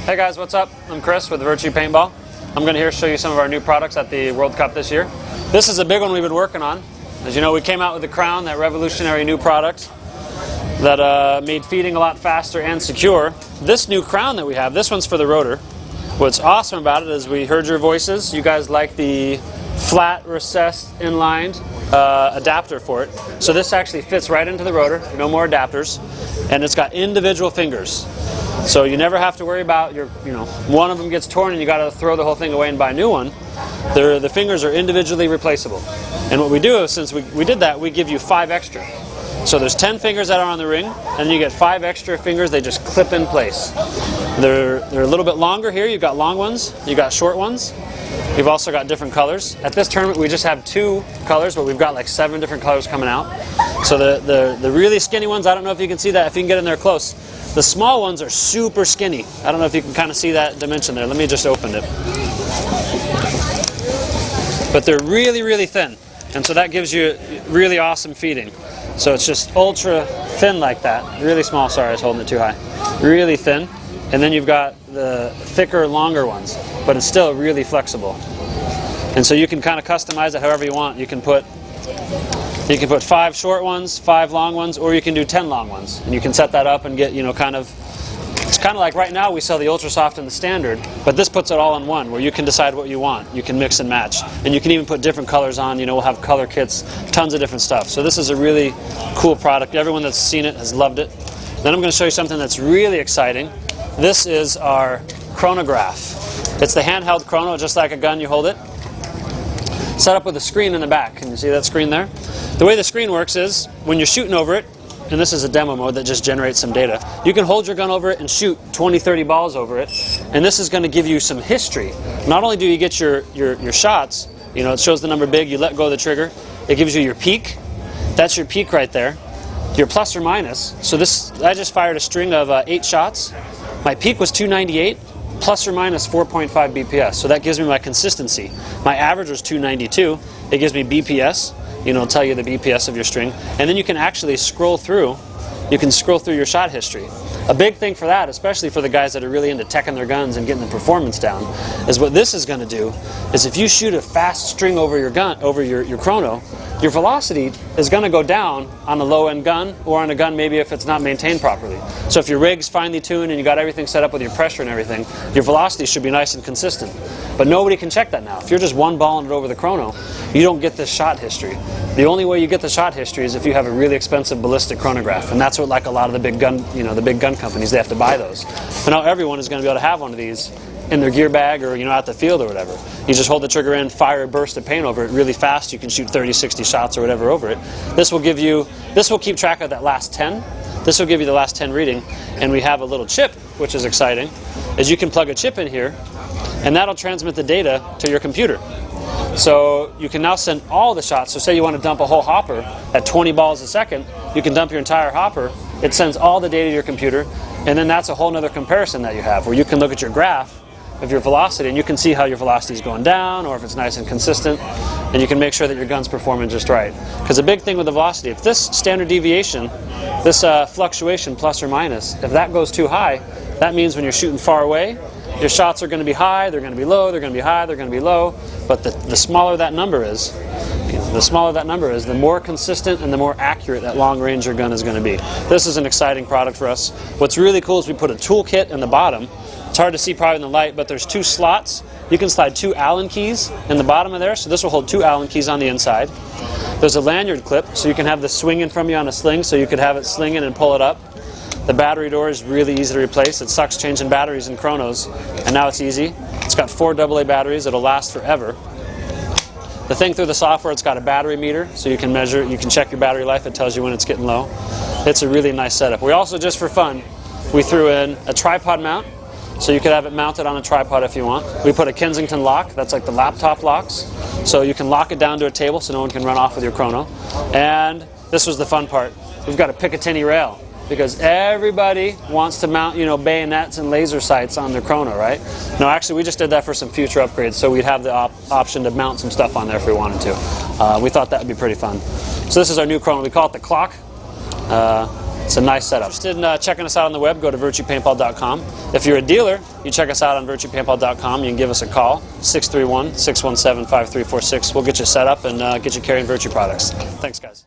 Hey guys, what's up? I'm Chris with Virtue Paintball. I'm going to here show you some of our new products at the World Cup this year. This is a big one we've been working on. As you know, we came out with the Crown, that revolutionary new product that made feeding a lot faster and secure. This new Crown that we have, this one's for the rotor. What's awesome about it is we heard your voices. You guys like the flat, recessed, inlined adapter for it. So this actually fits right into the rotor, no more adapters, and it's got individual fingers. So you never have to worry about one of them gets torn and you got to throw the whole thing away and buy a new one. The fingers are individually replaceable. And what we do is, since we did that, we give you 5 extra. So there's 10 fingers that are on the ring, and you get 5 extra fingers. They just clip in place. They're a little bit longer here. You've got long ones, you've got short ones. We've also got different colors. At this tournament we just have 2 colors, but we've got like 7 different colors coming out. So the really skinny ones, I don't know if you can see that, if you can get in there close. The small ones are super skinny. I don't know if you can kind of see that dimension there. Let me just open it. But they're really, really thin. And so that gives you really awesome feeding. So it's just ultra thin like that. Really small, sorry, I was holding it too high. Really thin. And then you've got the thicker, longer ones. But it's still really flexible. And so you can kind of customize it however you want. You can put 5 short ones, 5 long ones, or you can do 10 long ones. And you can set that up and get, it's kind of like right now we sell the Ultra Soft and the Standard, but this puts it all in one, where you can decide what you want. You can mix and match. And you can even put different colors on. We'll have color kits, tons of different stuff. So this is a really cool product. Everyone that's seen it has loved it. Then I'm going to show you something that's really exciting. This is our Chronograph. It's the handheld chrono, just like a gun, you hold it. Set up with a screen in the back. Can you see that screen there? The way the screen works is, when you're shooting over it, and this is a demo mode that just generates some data, you can hold your gun over it and shoot 20, 30 balls over it, and this is going to give you some history. Not only do you get your shots, it shows the number big, you let go of the trigger, it gives you your peak. That's your peak right there. Your plus or minus. So I just fired a string of 8 shots. My peak was 298. Plus or minus 4.5 BPS. So that gives me my consistency. My average was 292. It gives me BPS. It'll tell you the BPS of your string. And then you can actually scroll through. You can scroll through your shot history. A big thing for that, especially for the guys that are really into teching their guns and getting the performance down, is what this is going to do is, if you shoot a fast string over your gun, over your chrono, your velocity is going to go down on a low-end gun, or on a gun maybe if it's not maintained properly. So if your rig's finely tuned and you got everything set up with your pressure and everything, your velocity should be nice and consistent. But nobody can check that now. If you're just one-balling it over the chrono, you don't get this shot history. The only way you get the shot history is if you have a really expensive ballistic chronograph, and that's what, like, a lot of the big gun, the big gun companies, they have to buy those. But now everyone is going to be able to have one of these in their gear bag, or out the field or whatever. You just hold the trigger in, fire a burst of paint over it really fast. You can shoot 30, 60 shots or whatever over it. This will keep track of that last 10. This will give you the last 10 reading. And we have a little chip, which is exciting, is you can plug a chip in here, and that'll transmit the data to your computer. So you can now send all the shots. So say you want to dump a whole hopper at 20 balls a second, you can dump your entire hopper. It sends all the data to your computer, and then that's a whole other comparison that you have, where you can look at your graph of your velocity, and you can see how your velocity is going down, or if it's nice and consistent, and you can make sure that your gun's performing just right. Because the big thing with the velocity, if this standard deviation, this fluctuation plus or minus, if that goes too high, that means when you're shooting far away, your shots are going to be high, they're going to be low, they're going to be high, they're going to be low. But the smaller that number is, the more consistent and the more accurate that long-range your gun is going to be. This is an exciting product for us. What's really cool is we put a toolkit in the bottom. It's hard to see probably in the light, but there's 2 slots. You can slide 2 Allen keys in the bottom of there, so this will hold 2 Allen keys on the inside. There's a lanyard clip, so you can have this swinging from you on a sling, so you could have it slinging and pull it up. The battery door is really easy to replace. It sucks changing batteries in chronos, and now it's easy. It's got 4 AA batteries. It'll last forever. The thing through the software, it's got a battery meter, so you can measure, you can check your battery life. It tells you when it's getting low. It's a really nice setup. We also, just for fun, we threw in a tripod mount, so you could have it mounted on a tripod if you want. We put a Kensington lock. That's like the laptop locks. So you can lock it down to a table so no one can run off with your chrono. And this was the fun part. We've got a Picatinny rail, because everybody wants to mount, bayonets and laser sights on their chrono, right? No, actually, we just did that for some future upgrades, so we'd have the option to mount some stuff on there if we wanted to. We thought that would be pretty fun. So this is our new chrono. We call it the clock. It's a nice setup. Interested in checking us out on the web, go to virtuepaintball.com. If you're a dealer, you check us out on virtuepaintball.com. You can give us a call, 631-617-5346. We'll get you set up and get you carrying Virtue products. Thanks, guys.